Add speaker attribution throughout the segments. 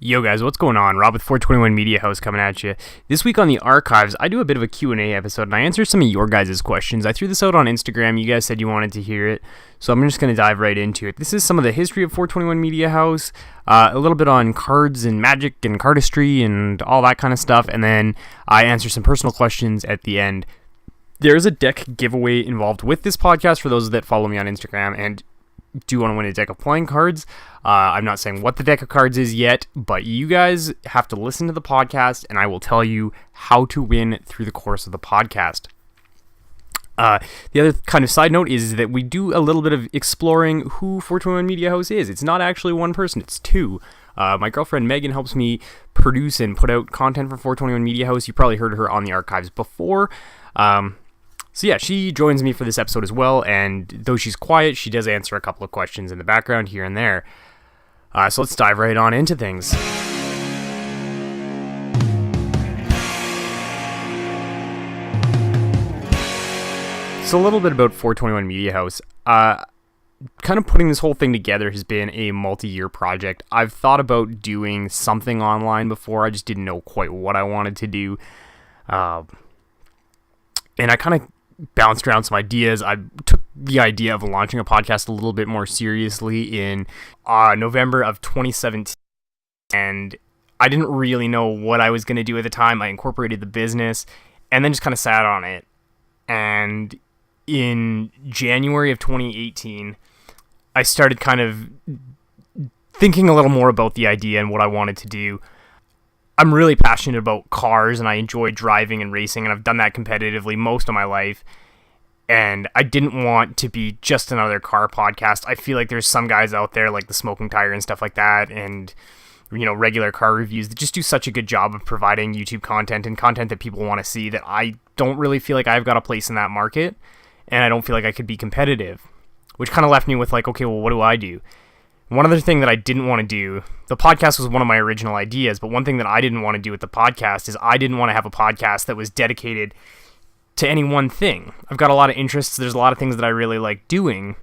Speaker 1: Yo guys, what's going on? Rob with 421 Media House coming at you. This week on the Archives, I do a bit of a Q&A episode and I answer some of your guys' questions. I threw this out on Instagram. You guys said you wanted to hear it, so I'm just going to dive right into it. This is some of the history of 421 Media House, a little bit on cards and magic and cardistry and all that kind of stuff, and then I answer some personal questions at the end. There's a deck giveaway involved with this podcast for those that follow me on Instagram and do want to win a deck of playing cards. I'm not saying what the deck of cards is yet, but you guys have to listen to the podcast and I will tell you how to win through the course of the podcast. The other kind of side note is that we do a little bit of exploring who 421 Media House is. It's not actually one person, it's two. My girlfriend Megan helps me produce and put out content for 421 Media House. You probably heard her on the Archives before. So yeah, she joins me for this episode as well, and though she's quiet, she does answer a couple of questions in the background here and there. So let's dive right on into things. So a little bit about 421 Media House. Kind of putting this whole thing together has been a multi-year project. I've thought about doing something online before, I just didn't know quite what I wanted to do. And I kind of bounced around some ideas. I took the idea of launching a podcast a little bit more seriously in November of 2017, and I didn't really know what I was going to do at the time. I incorporated the business and then just kind of sat on it. And in January of 2018, I started kind of thinking a little more about the idea and what I wanted to do. I'm really passionate about cars and I enjoy driving and racing, and I've done that competitively most of my life. And I didn't want to be just another car podcast. I feel like there's some guys out there like the Smoking Tire and stuff like that, and regular car reviews that just do such a good job of providing YouTube content and content that people want to see, that I don't really feel like I've got a place in that market, and I don't feel like I could be competitive, which kind of left me with like, okay, well, what do I do? One other thing that I didn't want to do, the podcast was one of my original ideas, but one thing that I didn't want to do with the podcast is I didn't want to have a podcast that was dedicated to any one thing. I've got a lot of interests. There's a lot of things that I really like doing.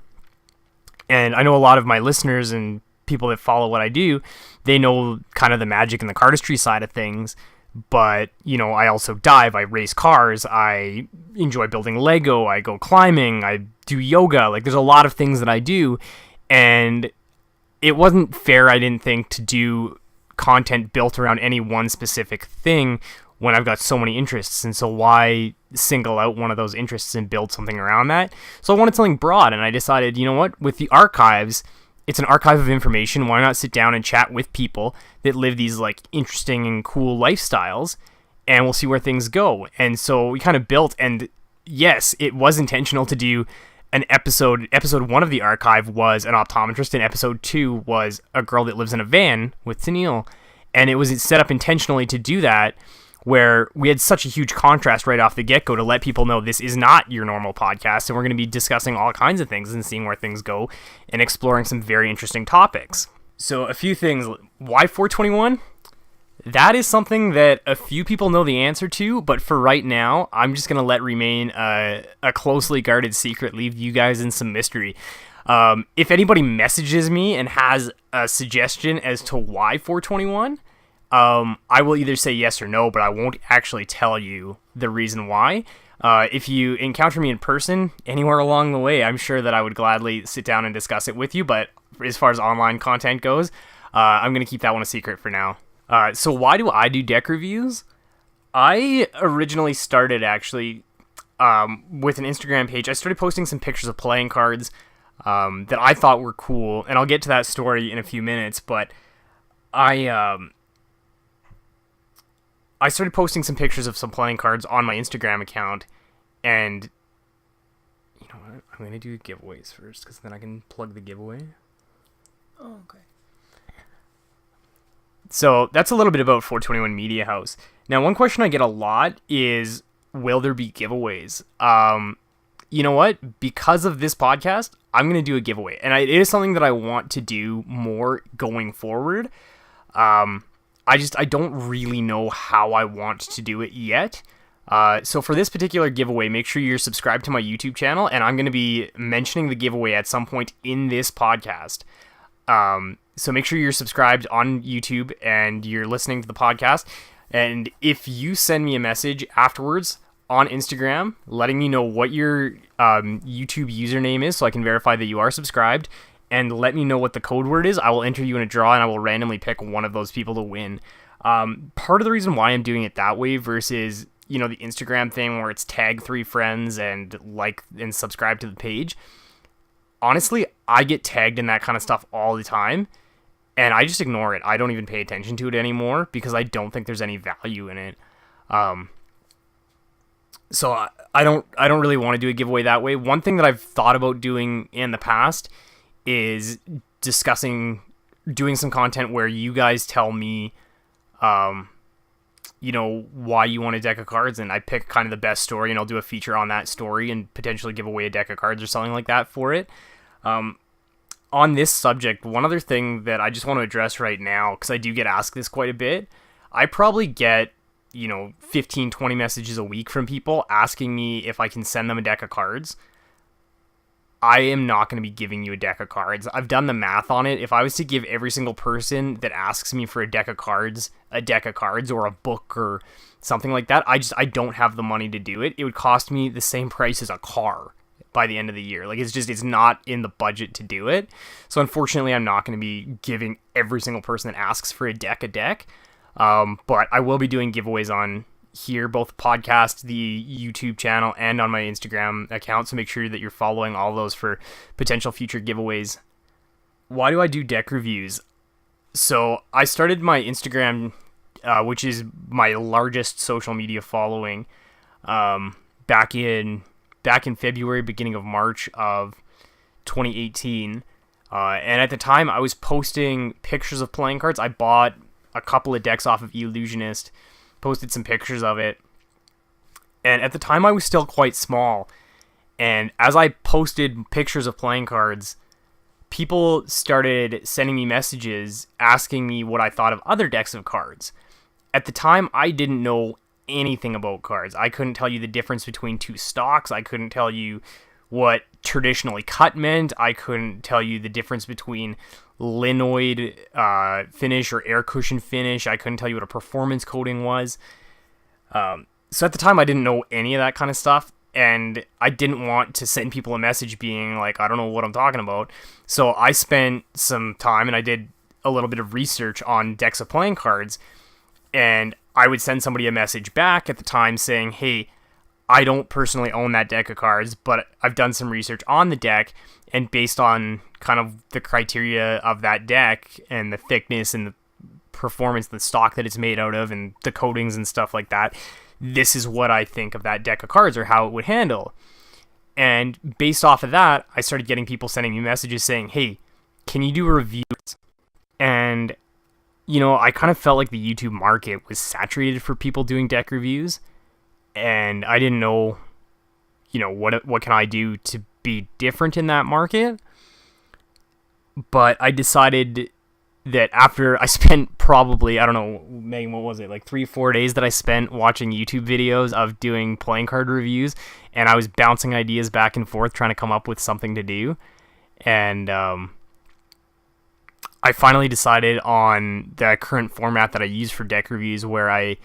Speaker 1: And I know a lot of my listeners and people that follow what I do, they know kind of the magic and the cardistry side of things. But, I also dive, I race cars, I enjoy building Lego, I go climbing, I do yoga. Like, there's a lot of things that I do. And it wasn't fair, I didn't think, to do content built around any one specific thing when I've got so many interests. And so why single out one of those interests and build something around that? So I wanted something broad, and I decided, with the Archives, it's an archive of information. Why not sit down and chat with people that live these like interesting and cool lifestyles, and we'll see where things go. And so we kind of built, and yes, it was intentional to do an episode 1 of the Archive was an optometrist, and episode 2 was a girl that lives in a van with Tennille. And it was set up intentionally to do that, where we had such a huge contrast right off the get-go to let people know this is not your normal podcast, and we're going to be discussing all kinds of things and seeing where things go and exploring some very interesting topics. So a few things. Why 421? That is something that a few people know the answer to, but for right now, I'm just going to let remain a closely guarded secret, leave you guys in some mystery. If anybody messages me and has a suggestion as to why 421, I will either say yes or no, but I won't actually tell you the reason why. If you encounter me in person anywhere along the way, I'm sure that I would gladly sit down and discuss it with you, but as far as online content goes, I'm going to keep that one a secret for now. So why do I do deck reviews? I originally started actually with an Instagram page. I started posting some pictures of playing cards that I thought were cool, and I'll get to that story in a few minutes, but I started posting some pictures of some playing cards on my Instagram account, and you know what? I'm going to do giveaways first, because then I can plug the giveaway.
Speaker 2: Oh, okay.
Speaker 1: So that's a little bit about 421 Media House. Now, one question I get a lot is, will there be giveaways? You know what? Because of this podcast, I'm going to do a giveaway, and it is something that I want to do more going forward. I don't really know how I want to do it yet. So for this particular giveaway, make sure you're subscribed to my YouTube channel, and I'm going to be mentioning the giveaway at some point in this podcast. So make sure you're subscribed on YouTube and you're listening to the podcast. And if you send me a message afterwards on Instagram letting me know what your YouTube username is so I can verify that you are subscribed, and let me know what the code word is, I will enter you in a draw and I will randomly pick one of those people to win. Part of the reason why I'm doing it that way versus, the Instagram thing where it's tag 3 friends and like and subscribe to the page, honestly, I get tagged in that kind of stuff all the time. And I just ignore it. I don't even pay attention to it anymore because I don't think there's any value in it. So I don't really want to do a giveaway that way. One thing that I've thought about doing in the past is doing some content where you guys tell me, why you want a deck of cards, and I pick kind of the best story, and I'll do a feature on that story and potentially give away a deck of cards or something like that for it. On this subject, one other thing that I just want to address right now, because I do get asked this quite a bit, I probably get, 15, 20 messages a week from people asking me if I can send them a deck of cards. I am not going to be giving you a deck of cards. I've done the math on it. If I was to give every single person that asks me for a deck of cards or a book or something like that, I don't have the money to do it. It would cost me the same price as a car by the end of the year. Like, it's not in the budget to do it. So unfortunately, I'm not going to be giving every single person that asks for a deck. But I will be doing giveaways on here, both the podcast, the YouTube channel, and on my Instagram account. So make sure that you're following all those for potential future giveaways. Why do I do deck reviews? So I started my Instagram, which is my largest social media following, back in February, beginning of March of 2018. And at the time, I was posting pictures of playing cards. I bought a couple of decks off of Illusionist, posted some pictures of it. And at the time, I was still quite small. And as I posted pictures of playing cards, people started sending me messages asking me what I thought of other decks of cards. At the time, I didn't know anything about cards. I couldn't tell you the difference between two stocks. I couldn't tell you what traditionally cut meant. I couldn't tell you the difference between linoid finish or air cushion finish. I couldn't tell you what a performance coating was. So at the time, I didn't know any of that kind of stuff, and I didn't want to send people a message being like, I don't know what I'm talking about. So I spent some time and I did a little bit of research on decks of playing cards, and I would send somebody a message back at the time saying, hey, I don't personally own that deck of cards, but I've done some research on the deck, and based on kind of the criteria of that deck and the thickness and the performance, the stock that it's made out of, and the coatings and stuff like that, this is what I think of that deck of cards or how it would handle. And based off of that, I started getting people sending me messages saying, hey, can you do a review? And, I kind of felt like the YouTube market was saturated for people doing deck reviews. And I didn't know, what can I do to be different in that market? But I decided that after I spent probably, I don't know, Megan, what was it, like 3-4 days that I spent watching YouTube videos of doing playing card reviews, and I was bouncing ideas back and forth trying to come up with something to do. And I finally decided on the current format that I use for deck reviews, where I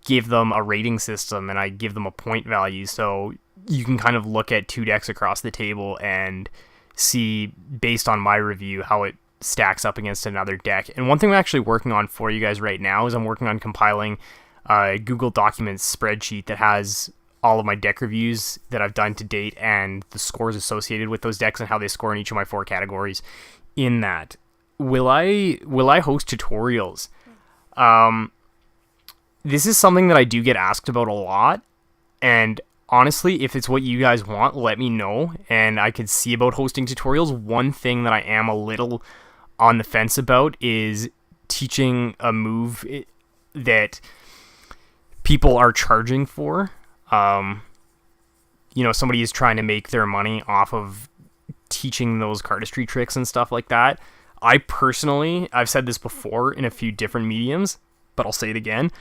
Speaker 1: give them a rating system and I give them a point value. So you can kind of look at two decks across the table and see, based on my review, how it stacks up against another deck. And one thing I'm actually working on for you guys right now is I'm working on compiling a Google Documents spreadsheet that has all of my deck reviews that I've done to date and the scores associated with those decks and how they score in each of my 4 categories in that. Will I host tutorials? This is something that I do get asked about a lot, and honestly, if it's what you guys want, let me know, and I could see about hosting tutorials. One thing that I am a little on the fence about is teaching a move that people are charging for. Somebody is trying to make their money off of teaching those cardistry tricks and stuff like that. I personally, I've said this before in a few different mediums, but I'll say it again.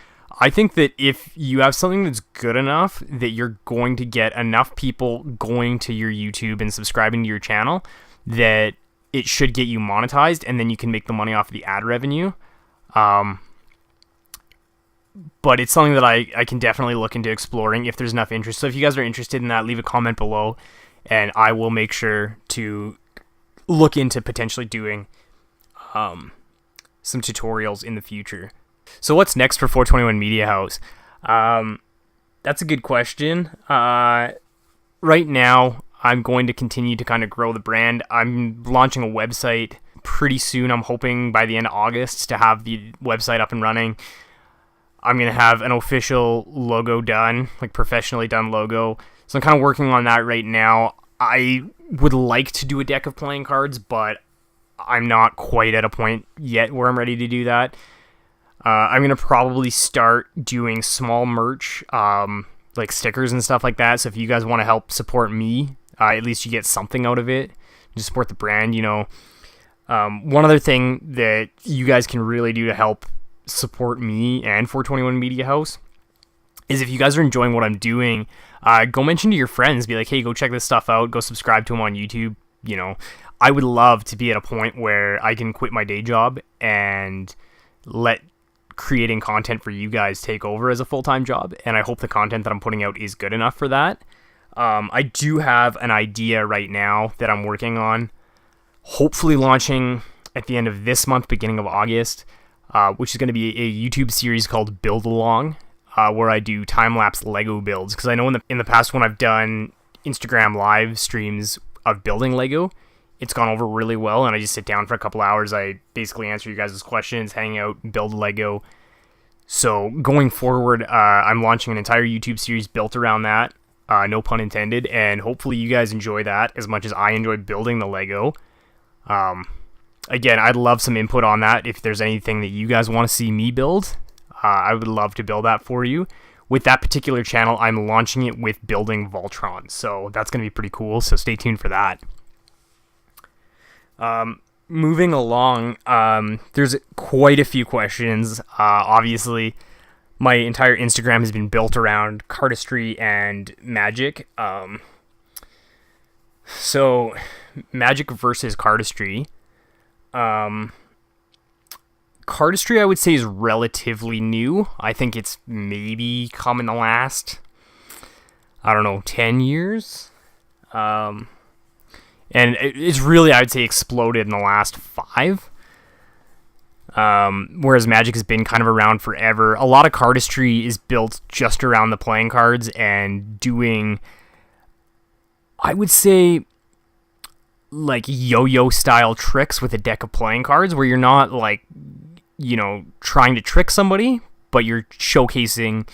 Speaker 1: I think that if you have something that's good enough that you're going to get enough people going to your YouTube and subscribing to your channel, that it should get you monetized, and then you can make the money off the ad revenue. But it's something that I can definitely look into exploring if there's enough interest. So if you guys are interested in that, leave a comment below, and I will make sure to look into potentially doing some tutorials in the future. So what's next for 421 Media House? That's a good question. Right now, I'm going to continue to kind of grow the brand. I'm launching a website pretty soon. I'm hoping by the end of August to have the website up and running. I'm going to have an official logo done, like professionally done logo. So I'm kind of working on that right now. I would like to do a deck of playing cards, but I'm not quite at a point yet where I'm ready to do that. I'm going to probably start doing small merch, like stickers and stuff like that. So if you guys want to help support me, at least you get something out of it. Just support the brand, you know. One other thing that you guys can really do to help support me and 421 Media House is if you guys are enjoying what I'm doing, go mention to your friends. Be like, hey, go check this stuff out. Go subscribe to them on YouTube. You know, I would love to be at a point where I can quit my day job and let creating content for you guys take over as a full-time job. And I hope the content that I'm putting out is good enough for that. I do have an idea right now that I'm working on, hopefully launching at the end of this month, beginning of August, which is going to be a YouTube series called Build Along, where I do time-lapse Lego builds. Because I know in the past when I've done Instagram live streams of building Lego, it's gone over really well, and I just sit down for a couple hours. I basically answer you guys' questions, hang out, build Lego. So going forward, I'm launching an entire YouTube series built around that, no pun intended, and hopefully you guys enjoy that as much as I enjoy building the Lego. Again, I'd love some input on that. If there's anything that you guys want to see me build, I would love to build that for you. With that particular channel, I'm launching it with building Voltron, so that's going to be pretty cool, so stay tuned for that. Moving along, there's quite a few questions. Obviously, my entire Instagram has been built around cardistry and magic. So, magic versus cardistry. Cardistry, I would say, is relatively new. I think it's maybe come in the last, 10 years. And it's really, I would say, exploded in the last 5. Whereas Magic has been kind of around forever. A lot of cardistry is built just around the playing cards and doing, I would say, like yo-yo style tricks with a deck of playing cards where you're not like, trying to trick somebody, but you're showcasing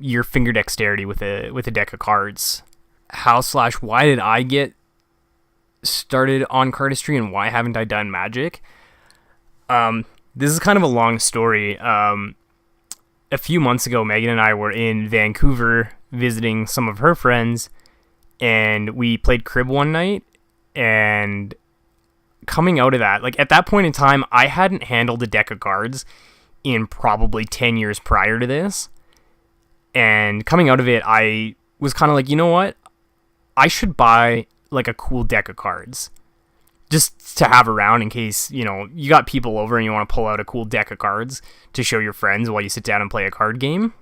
Speaker 1: your finger dexterity with a deck of cards. How/why did I get started on cardistry and why haven't I done Magic? This is kind of a long story. A few months ago, Megan and I were in Vancouver visiting some of her friends, and we played crib one night, and coming out of that, like at that point in time, I hadn't handled a deck of cards in probably 10 years prior to this, and coming out of it, I was kind of like, you know what? I should buy like a cool deck of cards just to have around in case, you got people over and you want to pull out a cool deck of cards to show your friends while you sit down and play a card game.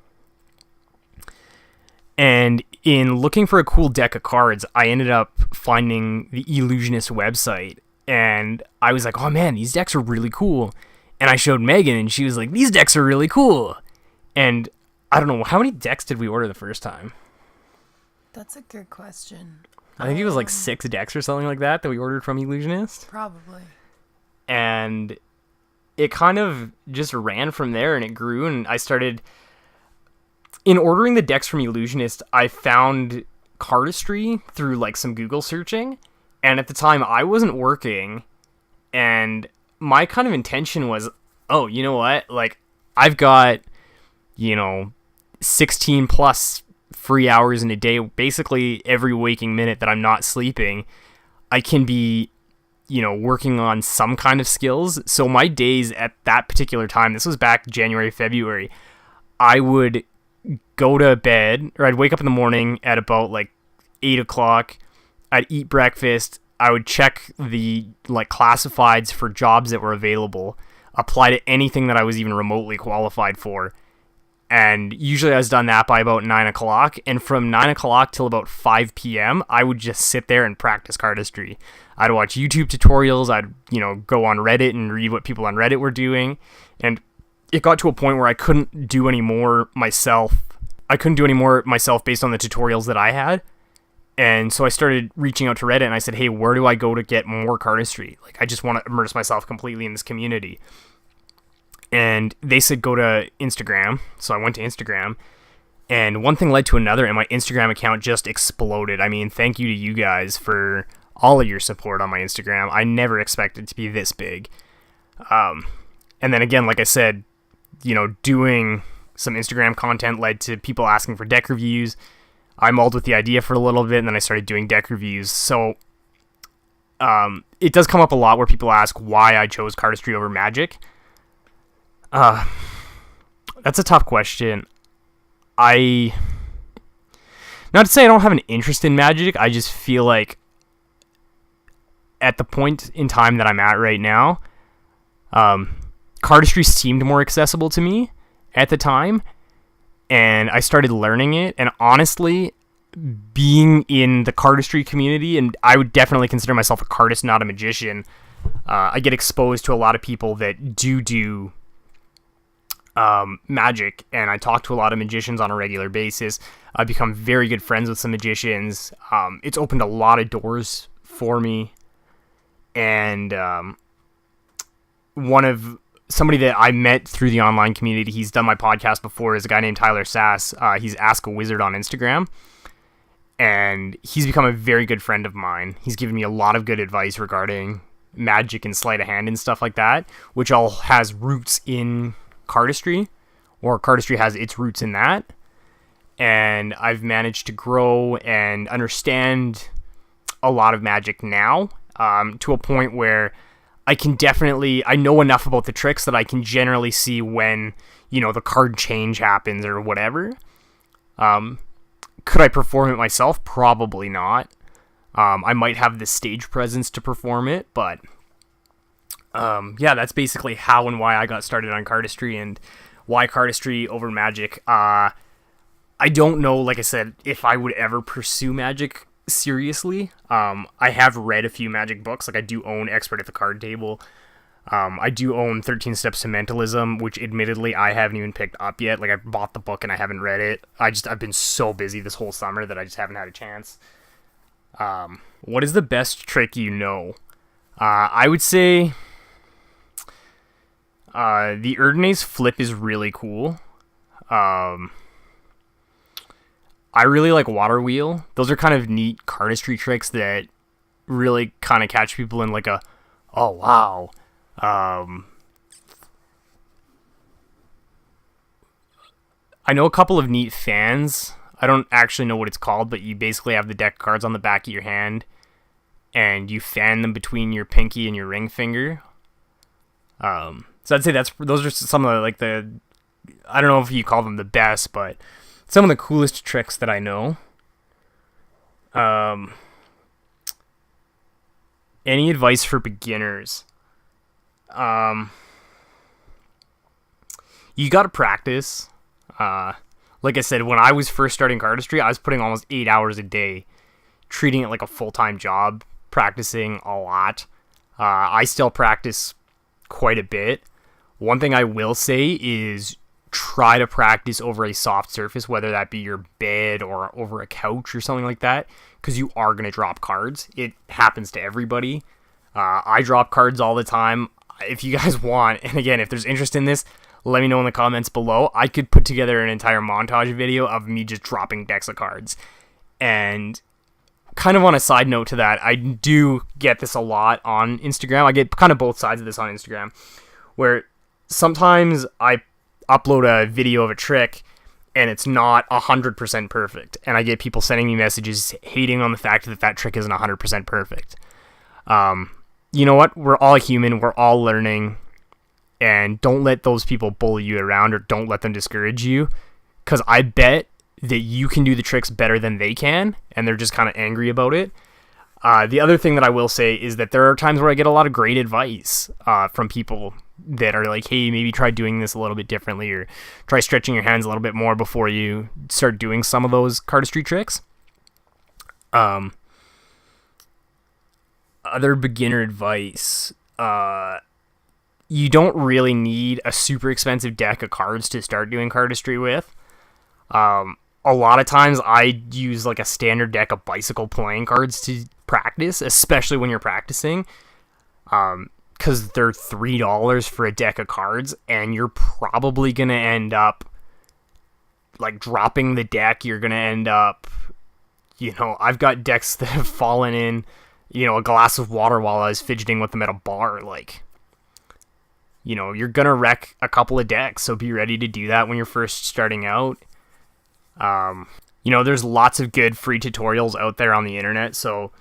Speaker 1: And in looking for a cool deck of cards, I ended up finding the Illusionist website, and I was like, oh man, these decks are really cool. And I showed Megan, and she was like, these decks are really cool. And I don't know, how many decks did we order the first time?
Speaker 2: That's a good question.
Speaker 1: I think it was like 6 decks or something like that we ordered from Illusionist.
Speaker 2: Probably.
Speaker 1: And it kind of just ran from there, and it grew, and I started... In ordering the decks from Illusionist, I found cardistry through like some Google searching, and at the time I wasn't working, and my kind of intention was, oh, you know what? Like, I've got, 16 plus free hours in a day, basically every waking minute that I'm not sleeping, I can be, working on some kind of skills. So my days at that particular time, this was back January, February, I would go to bed, or I'd wake up in the morning at about like 8 o'clock, I'd eat breakfast, I would check the like classifieds for jobs that were available, apply to anything that I was even remotely qualified for. And usually I was done that by about 9 o'clock. And from 9 o'clock till about 5 p.m., I would just sit there and practice cardistry. I'd watch YouTube tutorials. I'd, go on Reddit and read what people on Reddit were doing. And it got to a point where I couldn't do any more myself. Based on the tutorials that I had. And so I started reaching out to Reddit and I said, hey, where do I go to get more cardistry? Like, I just want to immerse myself completely in this community. And they said go to Instagram. So I went to Instagram. And one thing led to another, and my Instagram account just exploded. I mean, thank you to you guys for all of your support on my Instagram. I never expected it to be this big. And then again, like I said, doing some Instagram content led to people asking for deck reviews. I mulled with the idea for a little bit, and then I started doing deck reviews. So it does come up a lot where people ask why I chose cardistry over Magic. That's a tough question. Not to say I don't have an interest in Magic, I just feel like at the point in time that I'm at right now, cardistry seemed more accessible to me at the time, and I started learning it, and honestly, being in the cardistry community, and I would definitely consider myself a cardist, not a magician, I get exposed to a lot of people that do Magic, and I talk to a lot of magicians on a regular basis. I've become very good friends with some magicians. It's opened a lot of doors for me, and somebody that I met through the online community, he's done my podcast before, is a guy named Tyler Sass. He's Ask a Wizard on Instagram, and he's become a very good friend of mine. He's given me a lot of good advice regarding Magic and sleight of hand and stuff like that, which all has roots in cardistry, or cardistry has its roots in that. And I've managed to grow and understand a lot of Magic now, to a point where I know enough about the tricks that I can generally see when, the card change happens or whatever. Could I perform it myself? Probably not. I might have the stage presence to perform it, but that's basically how and why I got started on cardistry, and why cardistry over Magic. I don't know, like I said, if I would ever pursue Magic seriously. I have read a few Magic books. Like, I do own Expert at the Card Table. I do own 13 Steps to Mentalism, which admittedly I haven't even picked up yet. Like, I bought the book and I haven't read it. I've been so busy this whole summer that I just haven't had a chance. What is the best trick you know? I would say the Erdnase flip is really cool. I really like Water Wheel. Those are kind of neat cardistry tricks that really kind of catch people in like a, oh wow. I know a couple of neat fans. I don't actually know what it's called, but you basically have the deck of cards on the back of your hand, and you fan them between your pinky and your ring finger. So I'd say those are some of I don't know if you call them the best, but some of the coolest tricks that I know. Any advice for beginners? You got to practice. Like I said, when I was first starting cardistry, I was putting almost 8 hours a day, treating it like a full-time job, practicing a lot. I still practice quite a bit. One thing I will say is try to practice over a soft surface, whether that be your bed or over a couch or something like that, because you are going to drop cards. It happens to everybody. I drop cards all the time. If you guys want, and again, if there's interest in this, let me know in the comments below. I could put together an entire montage video of me just dropping decks of cards. And kind of on a side note to that, I do get this a lot on Instagram. I get kind of both sides of this on Instagram, where sometimes I upload a video of a trick and it's not 100% perfect. And I get people sending me messages hating on the fact that that trick isn't 100% perfect. You know what? We're all human. We're all learning. And don't let those people bully you around, or don't let them discourage you. Because I bet that you can do the tricks better than they can, and they're just kind of angry about it. The other thing that I will say is that there are times where I get a lot of great advice from people that are like, hey, maybe try doing this a little bit differently, or try stretching your hands a little bit more before you start doing some of those cardistry tricks. Other beginner advice, you don't really need a super expensive deck of cards to start doing cardistry with. A lot of times I use like a standard deck of bicycle playing cards to practice, especially when you're practicing, because they're $3 for a deck of cards, and you're probably going to end up like dropping the deck. You're going to end up, I've got decks that have fallen in, a glass of water while I was fidgeting with them at a bar. Like, you're going to wreck a couple of decks, so be ready to do that when you're first starting out. There's lots of good free tutorials out there on the internet, so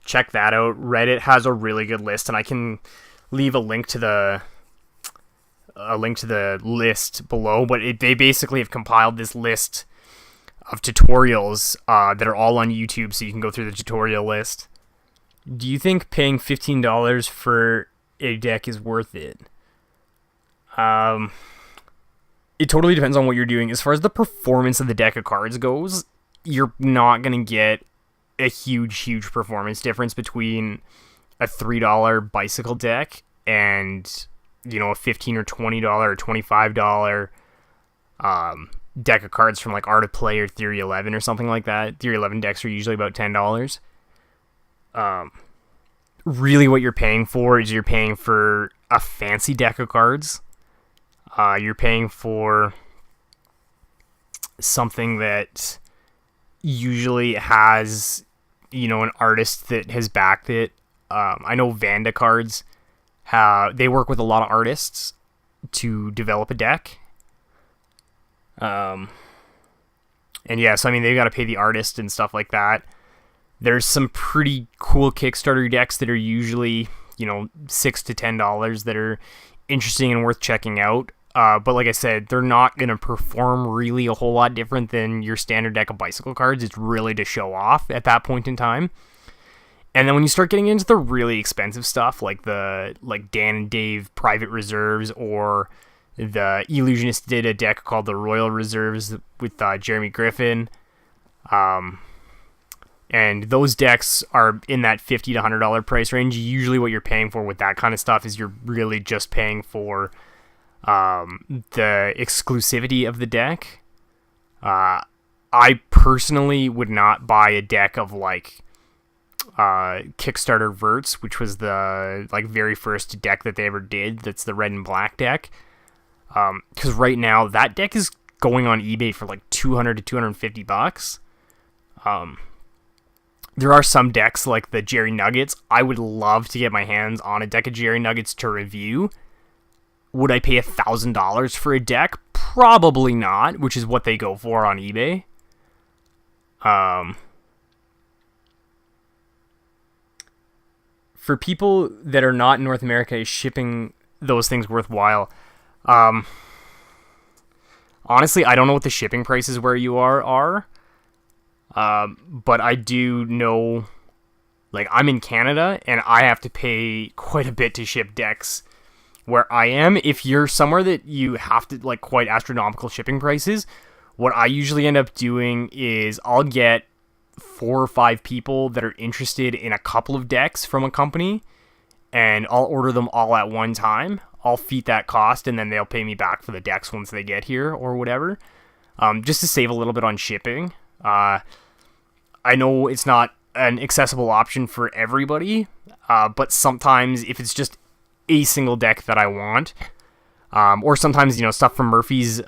Speaker 1: check that out. Reddit has a really good list, and I can leave a link to the list below, but they basically have compiled this list of tutorials that are all on YouTube, so you can go through the tutorial list. Do you think paying $15 for a deck is worth it? It totally depends on what you're doing. As far as the performance of the deck of cards goes, you're not going to get a huge performance difference between a $3 bicycle deck and, a $15 or $20 or $25 deck of cards from like Art of Play or Theory 11 or something like that. Theory 11 decks are usually about $10. Really what you're paying for is you're paying for a fancy deck of cards. You're paying for something that usually has, an artist that has backed it. I know Vanda cards, they work with a lot of artists to develop a deck. And yeah, so they've got to pay the artist and stuff like that. There's some pretty cool Kickstarter decks that are usually, $6 to $10 that are interesting and worth checking out. But like I said, they're not going to perform really a whole lot different than your standard deck of bicycle cards. It's really to show off at that point in time. And then when you start getting into the really expensive stuff, like Dan and Dave Private Reserves, or the Illusionist did a deck called the Royal Reserves with Jeremy Griffin. And those decks are in that $50 to $100 price range. Usually what you're paying for with that kind of stuff is you're really just paying for the exclusivity of the deck. I personally would not buy a deck of like Kickstarter Verts, which was the very first deck that they ever did. That's the red and black deck. Because right now that deck is going on eBay for like $200 to $250. There are some decks like the Jerry Nuggets. I would love to get my hands on a deck of Jerry Nuggets to review. Would I pay $1,000 for a deck? Probably not, which is what they go for on eBay. For people that are not in North America, is shipping those things worthwhile? Honestly, I don't know what the shipping prices where you are. But I do know, like, I'm in Canada, and I have to pay quite a bit to ship decks where I am. If you're somewhere that you have to, like, quite astronomical shipping prices, what I usually end up doing is I'll get 4 or 5 people that are interested in a couple of decks from a company, and I'll order them all at one time. I'll feed that cost, and then they'll pay me back for the decks once they get here or whatever, just to save a little bit on shipping. I know it's not an accessible option for everybody, but sometimes if it's just a single deck that I want, or sometimes, stuff from Murphy's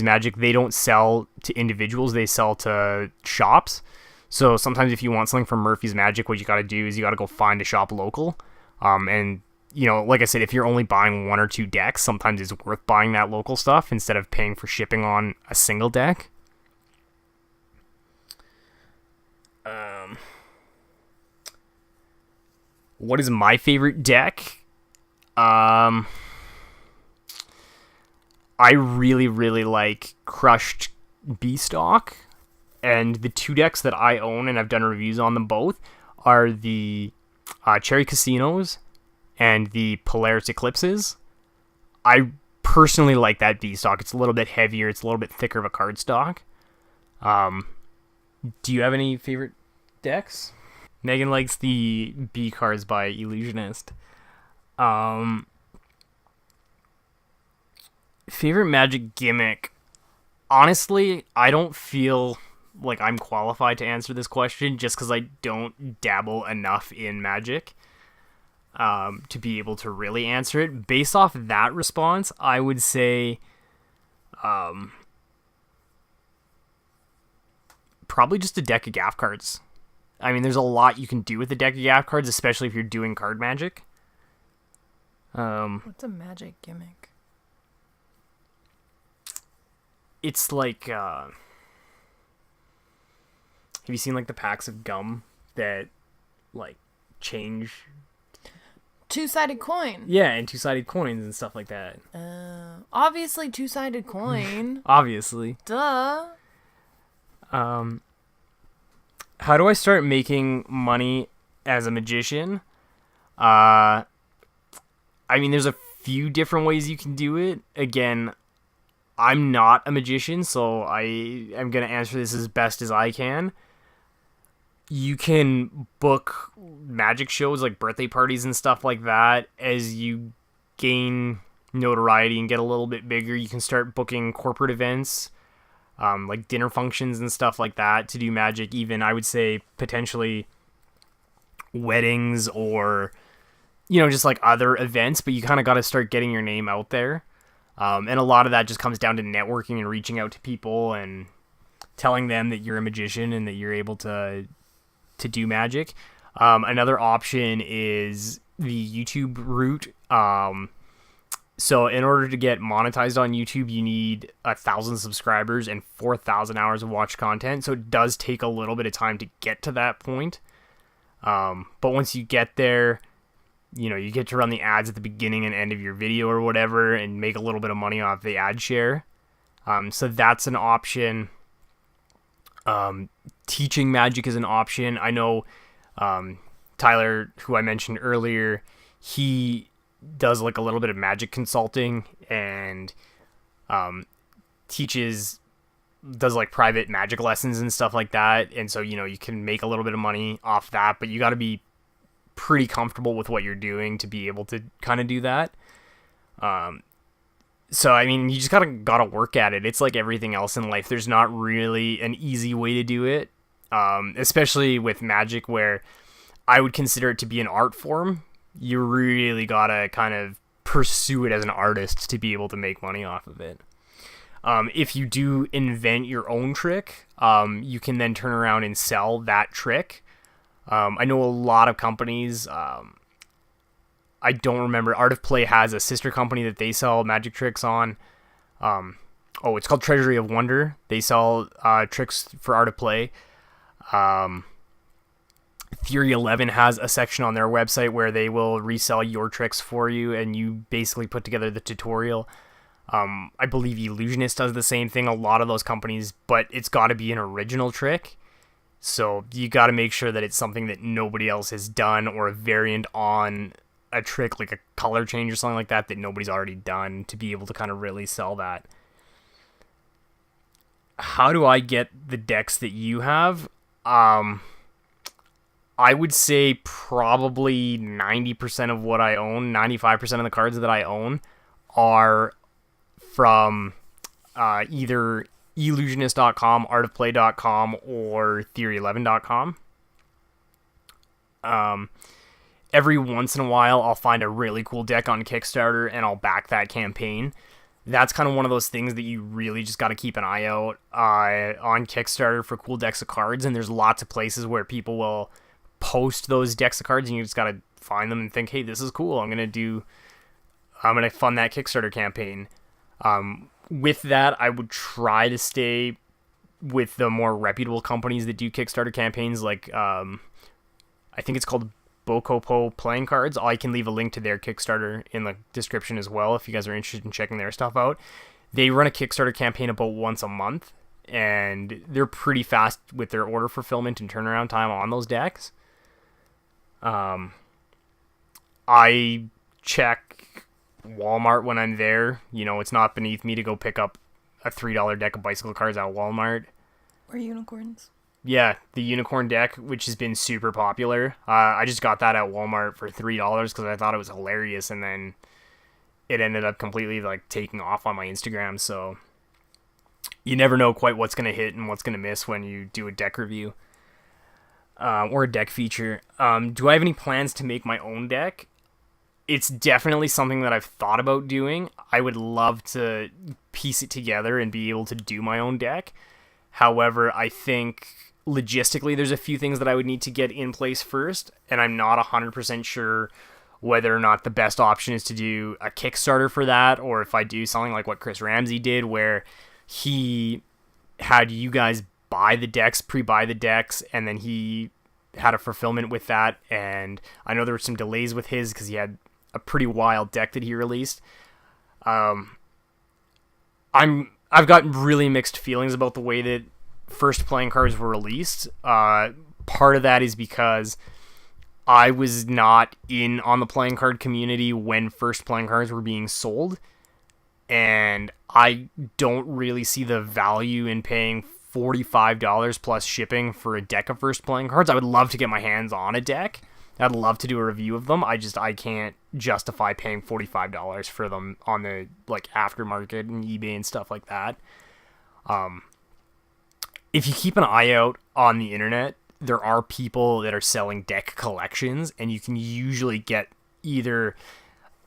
Speaker 1: Magic, they don't sell to individuals, they sell to shops. So sometimes if you want something from Murphy's Magic, what you got to do is you got to go find a shop local. And, like I said, if you're only buying 1 or 2 decks, sometimes it's worth buying that local stuff instead of paying for shipping on a single deck. What is my favorite deck? I really like Crushed Beastock, and the 2 decks that I own, and I've done reviews on them both, are the Cherry Casinos and the Polaris Eclipses. I personally like that B stock. It's a little bit heavier. It's a little bit thicker of a card stock. Do you have any favorite decks? Megan likes the B cards by Illusionist. Favorite Magic gimmick? Honestly, I don't feel like I'm qualified to answer this question just because I don't dabble enough in Magic to be able to really answer it. Based off that response, I would say probably just a deck of Gaff cards. I mean, there's a lot you can do with a deck of Gaff cards, especially if you're doing card Magic.
Speaker 2: What's a Magic gimmick?
Speaker 1: It's like, have you seen like the packs of gum that like change?
Speaker 2: Two-sided coin.
Speaker 1: Yeah, and two-sided coins and stuff like that.
Speaker 2: Obviously two-sided coin.
Speaker 1: Obviously.
Speaker 2: Duh.
Speaker 1: How do I start making money as a magician? I mean, there's a few different ways you can do it. Again, I'm not a magician, so I am going to answer this as best as I can. You can book magic shows like birthday parties and stuff like that. As you gain notoriety and get a little bit bigger, you can start booking corporate events, like dinner functions and stuff like that to do magic. Even, I would say, potentially weddings or, just like other events, but you kind of got to start getting your name out there. And a lot of that just comes down to networking and reaching out to people and telling them that you're a magician and that you're able to do magic. Another option is the YouTube route. So in order to get monetized on YouTube, you need 1,000 subscribers and 4,000 hours of watch content. So it does take a little bit of time to get to that point. But once you get there, you get to run the ads at the beginning and end of your video or whatever and make a little bit of money off the ad share. So that's an option. Teaching magic is an option. I know Tyler, who I mentioned earlier, he does like a little bit of magic consulting and does like private magic lessons and stuff like that. And so, you can make a little bit of money off that, but you got to be pretty comfortable with what you're doing to be able to kind of do that. So, I mean, you just gotta work at it. It's like everything else in life. There's not really an easy way to do it, especially with magic, where I would consider it to be an art form. You really gotta kind of pursue it as an artist to be able to make money off of it. If you do invent your own trick, you can then turn around and sell that trick. I know a lot of companies, I don't remember, Art of Play has a sister company that they sell magic tricks on. It's called Treasury of Wonder. They sell tricks for Art of Play. Theory 11 has a section on their website where they will resell your tricks for you, and you basically put together the tutorial. I believe Illusionist does the same thing, a lot of those companies, but it's got to be an original trick. So you got to make sure that it's something that nobody else has done, or a variant on a trick, like a color change or something like that nobody's already done, to be able to kind of really sell that. How do I get the decks that you have? I would say probably 90% of what I own, 95% of the cards that I own are from either illusionist.com, artofplay.com, or theory11.com. Every once in a while, I'll find a really cool deck on Kickstarter, and I'll back that campaign. That's kind of one of those things that you really just got to keep an eye out on Kickstarter for cool decks of cards, and there's lots of places where people will post those decks of cards, and you just got to find them and think, hey, this is cool, I'm going to fund that Kickstarter campaign. With that, I would try to stay with the more reputable companies that do Kickstarter campaigns, like I think it's called Bokopo Playing Cards. I can leave a link to their Kickstarter in the description as well if you guys are interested in checking their stuff out. They run a Kickstarter campaign about once a month, and they're pretty fast with their order fulfillment and turnaround time on those decks. I check Walmart when I'm there. It's not beneath me to go pick up a $3 deck of bicycle cards at Walmart.
Speaker 2: Or unicorns.
Speaker 1: Yeah, the unicorn deck, which has been super popular. I just got that at Walmart for $3 because I thought it was hilarious, and then it ended up completely taking off on my Instagram. So you never know quite what's gonna hit and what's gonna miss when you do a deck review or a deck feature. Do I have any plans to make my own deck? It's definitely something that I've thought about doing. I would love to piece it together and be able to do my own deck. However, I think logistically there's a few things that I would need to get in place first, and I'm not 100% sure whether or not the best option is to do a Kickstarter for that, or if I do something like what Chris Ramsey did, where he had you guys buy the decks, pre-buy the decks, and then he had a fulfillment with that. And I know there were some delays with his because he had a pretty wild deck that he released. I've got really mixed feelings about the way that first playing cards were released. Part of that is because I was not in on the playing card community when first playing cards were being sold, and I don't really see the value in paying $45 plus shipping for a deck of first playing cards. I would love to get my hands on a deck. I'd love to do a review of them. I can't justify paying $45 for them on the aftermarket and eBay and stuff like that. If you keep an eye out on the internet, there are people that are selling deck collections, and you can usually get either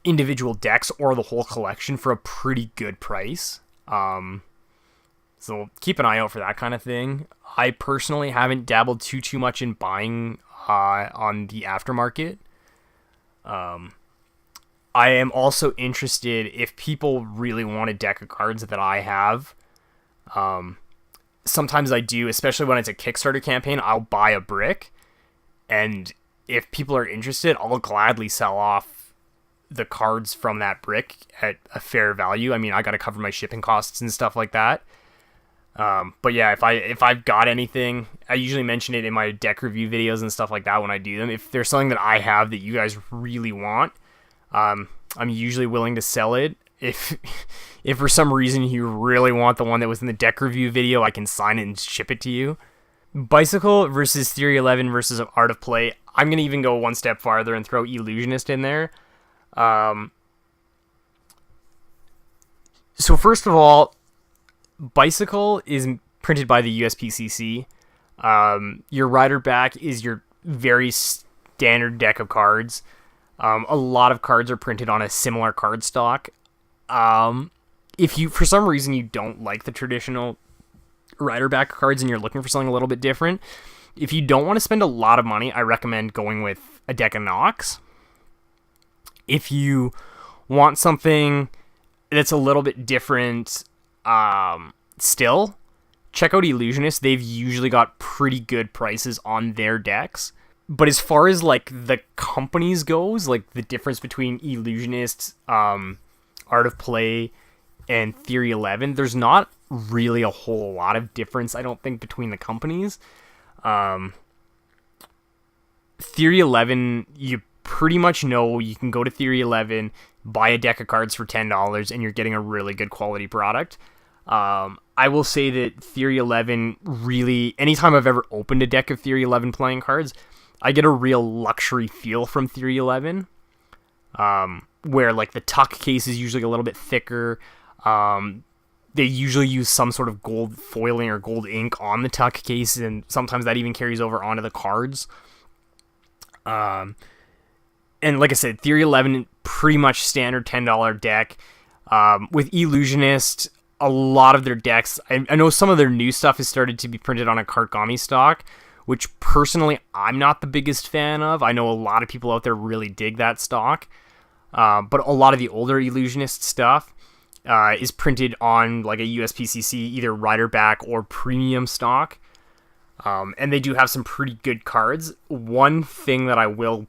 Speaker 1: individual decks or the whole collection for a pretty good price. So keep an eye out for that kind of thing. I personally haven't dabbled too much in buying on the aftermarket. I am also interested if people really want a deck of cards that I have. Sometimes I do, especially when it's a Kickstarter campaign, I'll buy a brick, and if people are interested, I'll gladly sell off the cards from that brick at a fair value. I mean, I got to cover my shipping costs and stuff like that. But yeah, if I've got anything, I usually mention it in my deck review videos and stuff like that when I do them. If there's something that I have that you guys really want, I'm usually willing to sell it. If for some reason you really want the one that was in the deck review video, I can sign it and ship it to you. Bicycle versus Theory 11 versus Art of Play. I'm going to even go one step farther and throw Illusionist in there. So first of all, Bicycle is printed by the USPCC. Your rider back is your very standard deck of cards. A lot of cards are printed on a similar card stock. If you, for some reason, you don't like the traditional rider back cards and you're looking for something a little bit different, if you don't want to spend a lot of money, I recommend going with a deck of Nox. If you want something that's a little bit different, still, check out Illusionist. They've usually got pretty good prices on their decks. But as far as the companies goes, the difference between Illusionist, Art of Play, and Theory 11, there's not really a whole lot of difference, I don't think, between the companies. Theory 11, you pretty much know you can go to Theory 11, buy a deck of cards for $10, and you're getting a really good quality product. I will say that Theory 11 really, anytime I've ever opened a deck of Theory 11 playing cards, I get a real luxury feel from Theory 11, where the tuck case is usually a little bit thicker. They usually use some sort of gold foiling or gold ink on the tuck case, and sometimes that even carries over onto the cards. And like I said, Theory 11, pretty much standard $10 deck. With Illusionist, a lot of their decks, I know some of their new stuff has started to be printed on a Kartgami stock, which personally I'm not the biggest fan of. I know a lot of people out there really dig that stock. But a lot of the older Illusionist stuff is printed on a USPCC, either rider back or premium stock. And they do have some pretty good cards. One thing that I will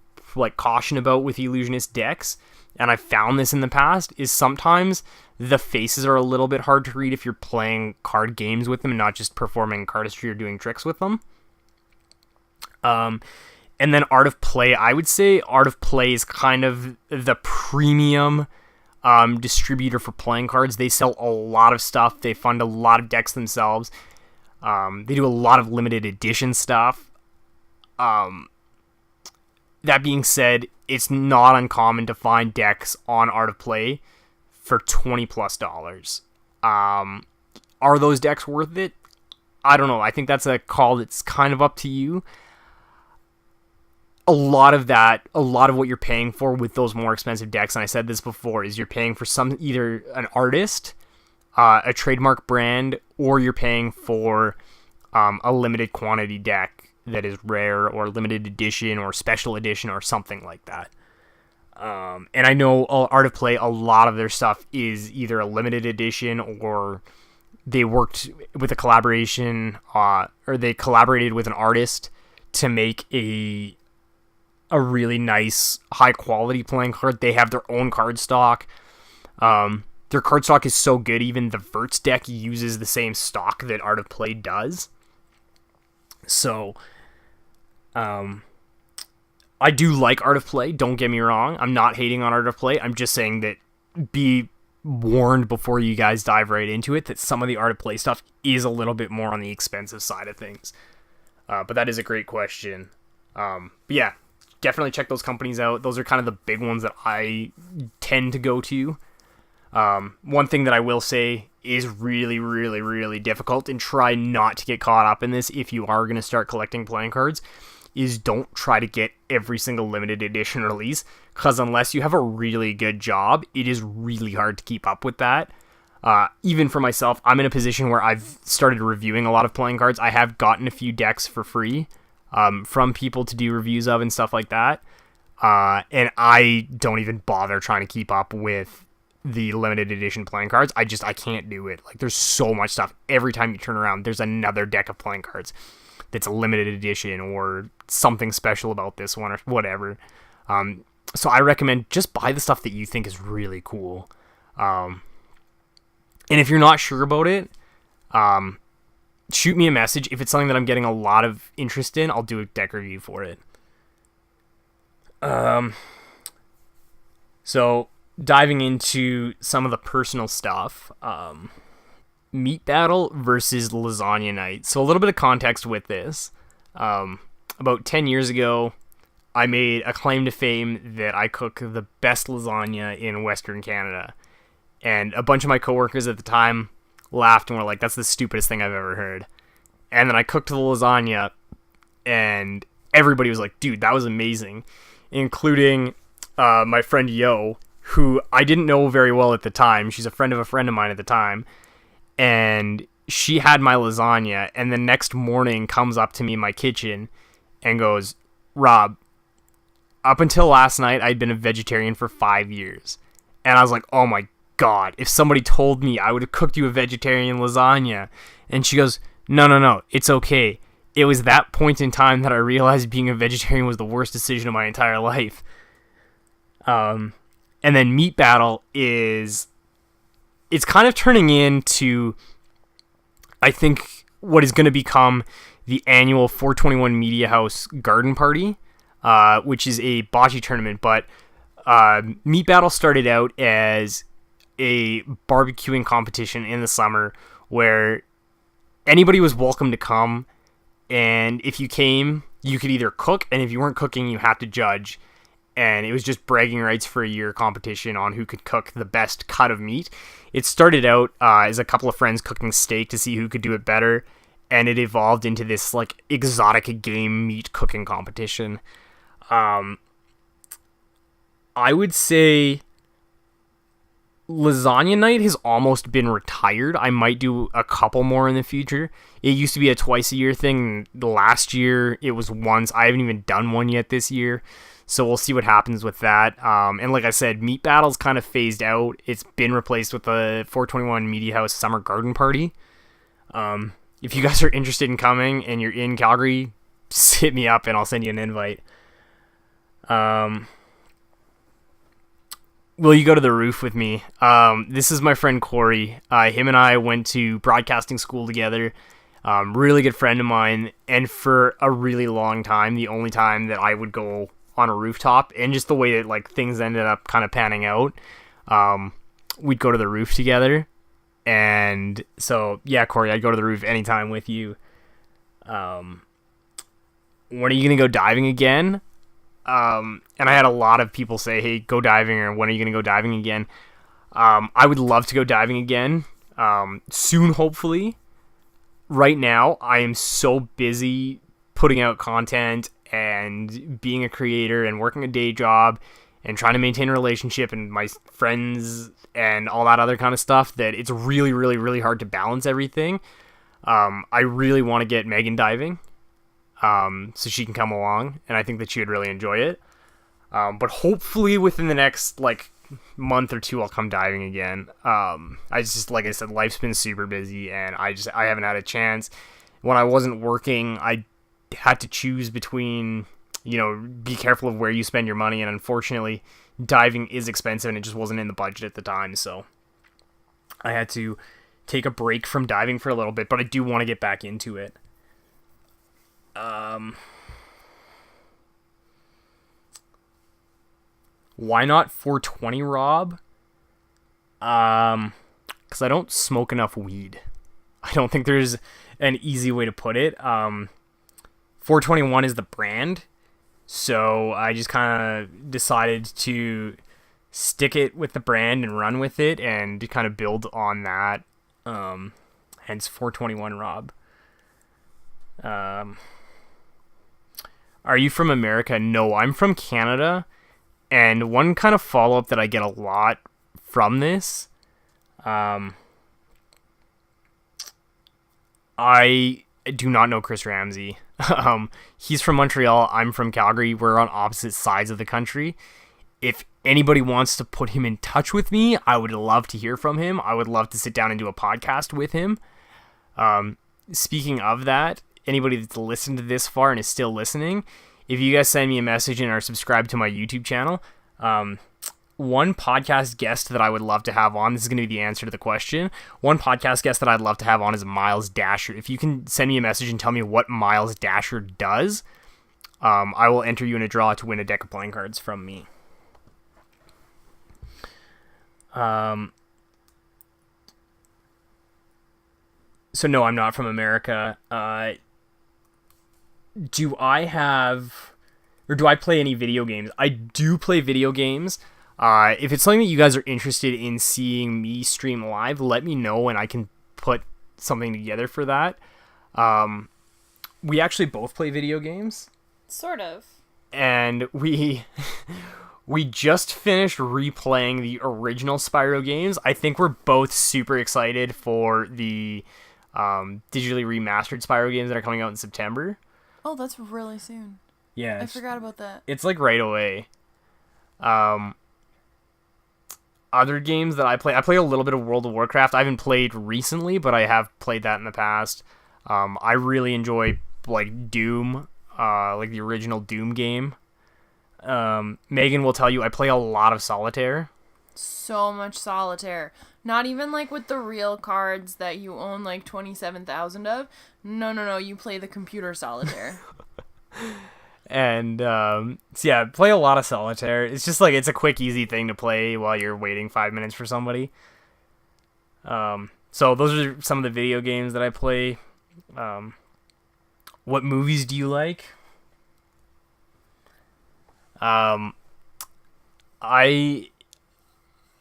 Speaker 1: caution about with Illusionist decks, and I've found this in the past, is sometimes the faces are a little bit hard to read if you're playing card games with them and not just performing cardistry or doing tricks with them. And And then Art of Play, I would say Art of Play is kind of the premium distributor for playing cards. They sell a lot of stuff. They fund a lot of decks themselves. They do a lot of limited edition stuff. That being said, it's not uncommon to find decks on Art of Play for $20+. Are those decks worth it? I don't know. I think that's a call that's kind of up to you. A lot of what you're paying for with those more expensive decks, and I said this before, is you're paying for either an artist, a trademark brand, or you're paying for a limited quantity deck that is rare or limited edition or special edition or something like that. And I know Art of Play, a lot of their stuff is either a limited edition or they worked with a collaboration, or they collaborated with an artist to make a really nice, high quality playing card. They have their own card stock. Their card stock is so good, even the Verts deck uses the same stock that Art of Play does. So, I do like Art of Play, don't get me wrong. I'm not hating on Art of Play. I'm just saying that be warned before you guys dive right into it that some of the Art of Play stuff is a little bit more on the expensive side of things. But that is a great question. But yeah, definitely check those companies out. Those are kind of the big ones that I tend to go to. One thing that I will say is really, really, really difficult, and try not to get caught up in this if you are going to start collecting playing cards, is don't try to get every single limited edition release, because unless you have a really good job, it is really hard to keep up with that. Even for myself, I'm in a position where I've started reviewing a lot of playing cards. I have gotten a few decks for free from people to do reviews of and stuff like that. And I don't even bother trying to keep up with the limited edition playing cards. I can't do it. Like, there's so much stuff. Every time you turn around, there's another deck of playing cards that's a limited edition or something special about this one or whatever. So I recommend just buy the stuff that you think is really cool. And if you're not sure about it, shoot me a message. If it's something that I'm getting a lot of interest in, I'll do a deck review for it. So diving into some of the personal stuff, Meat Battle versus Lasagna Night. So a little bit of context with this. About 10 years ago, I made a claim to fame that I cook the best lasagna in Western Canada. And a bunch of my coworkers at the time laughed and were like, that's the stupidest thing I've ever heard. And then I cooked the lasagna, and everybody was like, dude, that was amazing. Including my friend Yo, who I didn't know very well at the time. She's a friend of mine at the time. And she had my lasagna, and the next morning comes up to me in my kitchen and goes, Rob, up until last night, I'd been a vegetarian for 5 years. And I was like, oh my God, if somebody told me, I would have cooked you a vegetarian lasagna. And she goes, no, it's okay. It was that point in time that I realized being a vegetarian was the worst decision of my entire life. And then Meat Battle it's kind of turning into, I think, what is going to become the annual 421 Media House Garden Party, which is a bocce tournament. But Meat Battle started out as a barbecuing competition in the summer where anybody was welcome to come. And if you came, you could either cook, and if you weren't cooking, you had to judge. And it was just bragging rights for a year competition on who could cook the best cut of meat. It started out as a couple of friends cooking steak to see who could do it better, and it evolved into this like exotic game meat cooking competition. I would say Lasagna Night has almost been retired. I might do a couple more in the future. It used to be a twice a year thing. Last year it was once. I haven't even done one yet this year. So we'll see what happens with that. And like I said, Meat Battle's kind of phased out. It's been replaced with the 421 Media House Summer Garden Party. If you guys are interested in coming and you're in Calgary, just hit me up and I'll send you an invite. Will you go to the roof with me? This is my friend Corey. Him and I went to broadcasting school together. Really good friend of mine, and for a really long time, the only time that I would go on a rooftop, and just the way that like things ended up kind of panning out, we'd go to the roof together. And so, yeah, Corey, I'd go to the roof anytime with you. When are you going to go diving again? And I had a lot of people say, hey, go diving, or when are you going to go diving again? I would love to go diving again, soon, hopefully. Right now, I am so busy putting out content and being a creator and working a day job and trying to maintain a relationship and my friends and all that other kind of stuff that it's really, really, really hard to balance everything. I really want to get Megan diving, so she can come along, and I think that she would really enjoy it. But hopefully within the next like month or two, I'll come diving again. I just, like I said, life's been super busy, and I haven't had a chance. When I wasn't working, I had to choose between, be careful of where you spend your money, and unfortunately, diving is expensive, and it just wasn't in the budget at the time, so I had to take a break from diving for a little bit, but I do want to get back into it. Why not 420, Rob? Because I don't smoke enough weed. I don't think there's an easy way to put it. 421 is the brand, so I just kind of decided to stick it with the brand and run with it and kind of build on that. Hence 421 Rob. Are you from America? No, I'm from Canada. And one kind of follow-up that I get a lot from this, I do not know Chris Ramsey. He's from Montreal. I'm from Calgary. We're on opposite sides of the country. If anybody wants to put him in touch with me, I would love to hear from him. I would love to sit down and do a podcast with him. Speaking of that, anybody that's listened to this far and is still listening, if you guys send me a message and are subscribed to my YouTube channel, one podcast guest that I would love to have on, this is going to be the answer to the question, one podcast guest that I'd love to have on is Miles Dasher. If you can send me a message and tell me what Miles Dasher does, I will enter you in a draw to win a deck of playing cards from me. So no, I'm not from America. Do I play any video games? I do play video games. If it's something that you guys are interested in seeing me stream live, let me know and I can put something together for that. We actually both play video games.
Speaker 2: Sort of.
Speaker 1: And we just finished replaying the original Spyro games. I think we're both super excited for the digitally remastered Spyro games that are coming out in September.
Speaker 2: Oh, that's really soon.
Speaker 1: Yeah.
Speaker 2: I forgot about that.
Speaker 1: It's like right away. Other games that I play a little bit of World of Warcraft. I haven't played recently, but I have played that in the past. I really enjoy like Doom, like the original Doom game. Megan will tell you I play a lot of Solitaire.
Speaker 2: So much Solitaire. Not even like with the real cards that you own like 27,000 of. No. You play the computer Solitaire.
Speaker 1: And so yeah, play a lot of Solitaire. It's just like it's a quick, easy thing to play while you're waiting 5 minutes for somebody. So those are some of the video games that I play. What movies do you like?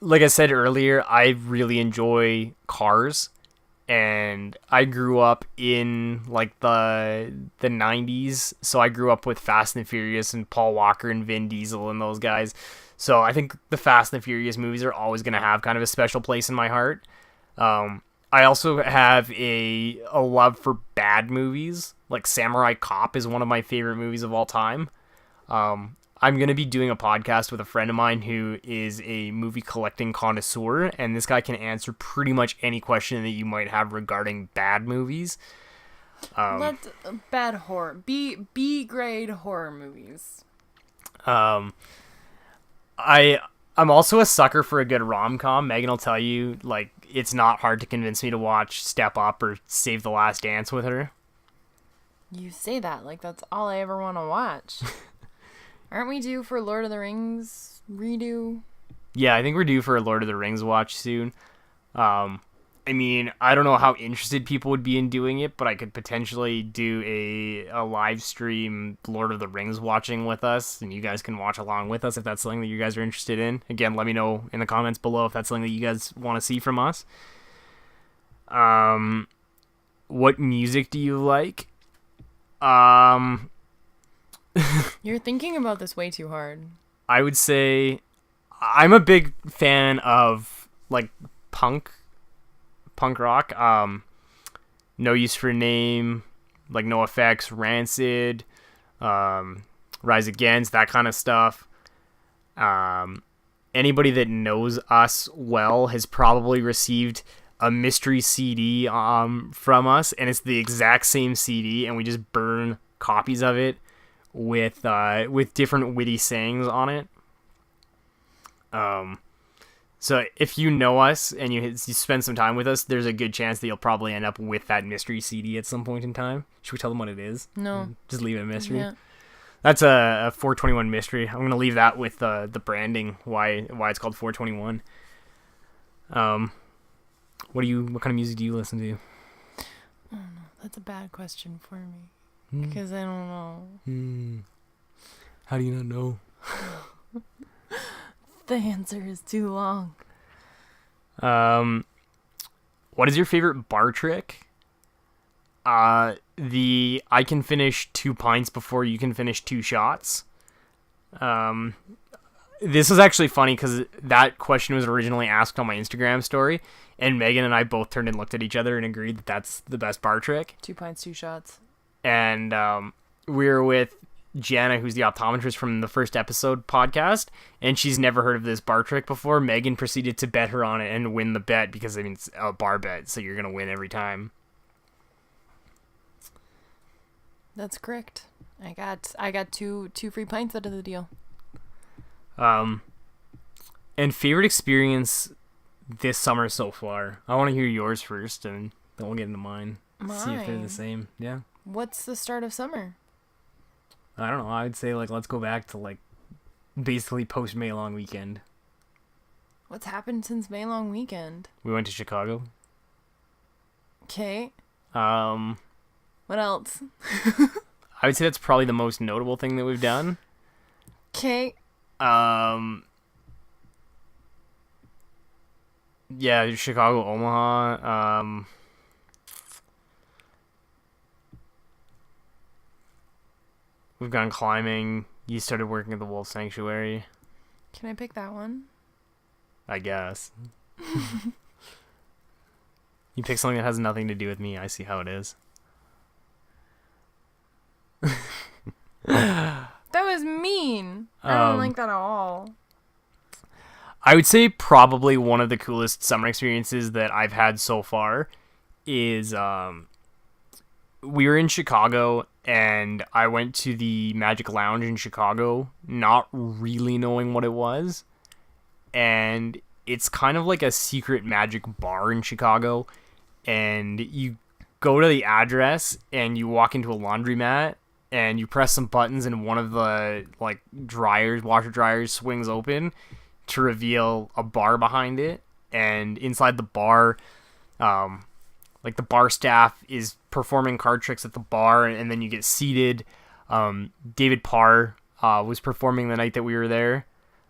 Speaker 1: Like I said earlier, I really enjoy cars, and I grew up in like the 90s, so I grew up with Fast and Furious and Paul Walker and Vin Diesel and those guys. So I think the Fast and Furious movies are always going to have kind of a special place in my heart. I also have a love for bad movies. Like Samurai Cop is one of my favorite movies of all time. I'm going to be doing a podcast with a friend of mine who is a movie collecting connoisseur, and this guy can answer pretty much any question that you might have regarding bad movies.
Speaker 2: Bad horror. B grade horror movies.
Speaker 1: I I'm also a sucker for a good rom-com. Megan will tell you, like, it's not hard to convince me to watch Step Up or Save the Last Dance with her.
Speaker 2: You say that like that's all I ever want to watch. Aren't we due for Lord of the Rings redo?
Speaker 1: Yeah, I think we're due for a Lord of the Rings watch soon. I mean, I don't know how interested people would be in doing it, but I could potentially do a live stream Lord of the Rings watching with us, and you guys can watch along with us if that's something that you guys are interested in. Again, let me know in the comments below if that's something that you guys want to see from us. What music do you like?
Speaker 2: You're thinking about this way too hard.
Speaker 1: I would say I'm a big fan of like punk rock. No Use for a Name, like No Effects, Rancid, Rise Against, that kind of stuff. Anybody that knows us well has probably received a mystery CD from us, and it's the exact same CD, and we just burn copies of it with different witty sayings on it. So if you know us and you spend some time with us, there's a good chance that you'll probably end up with that mystery CD at some point in time. Should we tell them what it is?
Speaker 2: No.
Speaker 1: Just leave it a mystery.
Speaker 2: Yeah.
Speaker 1: That's a 421 mystery. I'm gonna leave that with the branding. Why it's called 421. What kind of music do you listen to?
Speaker 2: I don't know. That's a bad question for me. Because I don't know.
Speaker 1: How do you not know?
Speaker 2: The answer is too long.
Speaker 1: What is your favorite bar trick? I can finish 2 pints before you can finish 2 shots. This is actually funny because that question was originally asked on my Instagram story, and Megan and I both turned and looked at each other and agreed that that's the best bar trick.
Speaker 2: 2 pints, 2 shots.
Speaker 1: And we were with Jana, who's the optometrist from the first episode podcast, and she's never heard of this bar trick before. Megan proceeded to bet her on it and win the bet because, I mean, it's a bar bet, so you're going to win every time.
Speaker 2: That's correct. I got two free pints out of the deal.
Speaker 1: And favorite experience this summer so far. I want to hear yours first, and then we'll get into mine. See if they're the same. Yeah.
Speaker 2: What's the start of summer?
Speaker 1: I don't know. I would say let's go back to basically post May long weekend.
Speaker 2: What's happened since May long weekend?
Speaker 1: We went to Chicago.
Speaker 2: Okay.
Speaker 1: What
Speaker 2: else?
Speaker 1: I would say that's probably the most notable thing that we've done.
Speaker 2: Okay.
Speaker 1: Yeah, Chicago, Omaha. We've gone climbing. You started working at the Wolf Sanctuary.
Speaker 2: Can I pick that one?
Speaker 1: I guess. You pick something that has nothing to do with me. I see how it is.
Speaker 2: That was mean. I don't like that at all.
Speaker 1: I would say probably one of the coolest summer experiences that I've had so far is we were in Chicago, and I went to the Magic Lounge in Chicago, not really knowing what it was. And it's kind of like a secret magic bar in Chicago. And you go to the address, and you walk into a laundromat, and you press some buttons, and one of the washer dryers swings open to reveal a bar behind it. And inside the bar, the bar staff is performing card tricks at the bar, and then you get seated. David Parr was performing the night that we were there.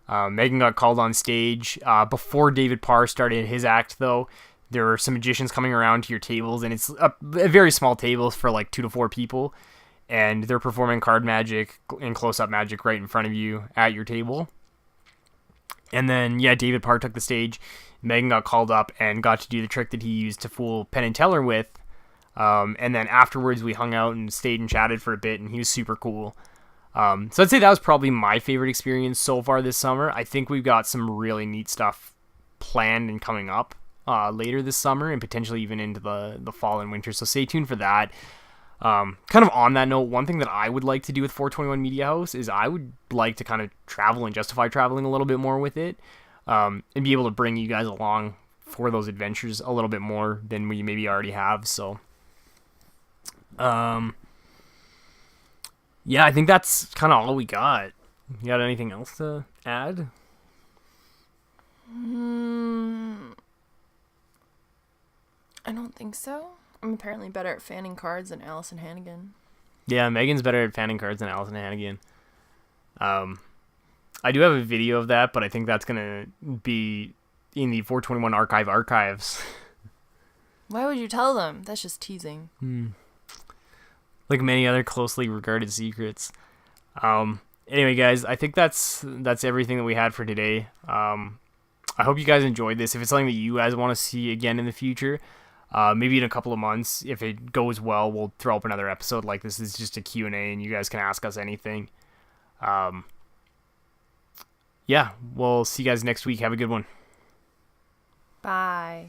Speaker 1: Megan got called on stage. Before David Parr started his act, though, there were some magicians coming around to your tables, and it's a very small tables for 2 to 4 people, and they're performing card magic and close-up magic right in front of you at your table. And then, David Parr took the stage. Megan got called up and got to do the trick that he used to fool Penn and Teller with. And then afterwards, we hung out and stayed and chatted for a bit, and he was super cool. So I'd say that was probably my favorite experience so far this summer. I think we've got some really neat stuff planned and coming up later this summer, and potentially even into the fall and winter. So stay tuned for that. Kind of on that note, one thing that I would like to do with 421 Media House is I would like to kind of travel and justify traveling a little bit more with it, and be able to bring you guys along for those adventures a little bit more than we maybe already have. So, yeah, I think that's kind of all we got. You got anything else to add?
Speaker 2: I don't think so. I'm apparently better at fanning cards than Allison Hannigan.
Speaker 1: Yeah, Megan's better at fanning cards than Allison Hannigan. I do have a video of that, but I think that's gonna be in the 421 archives.
Speaker 2: Why would you tell them? That's just teasing.
Speaker 1: Like many other closely regarded secrets. Anyway, guys, I think that's everything that we had for today. I hope you guys enjoyed this. If it's something that you guys want to see again in the future, maybe in a couple of months, if it goes well, we'll throw up another episode like this. Is just a Q&A, and you guys can ask us anything. Yeah, we'll see you guys next week. Have a good one.
Speaker 2: Bye.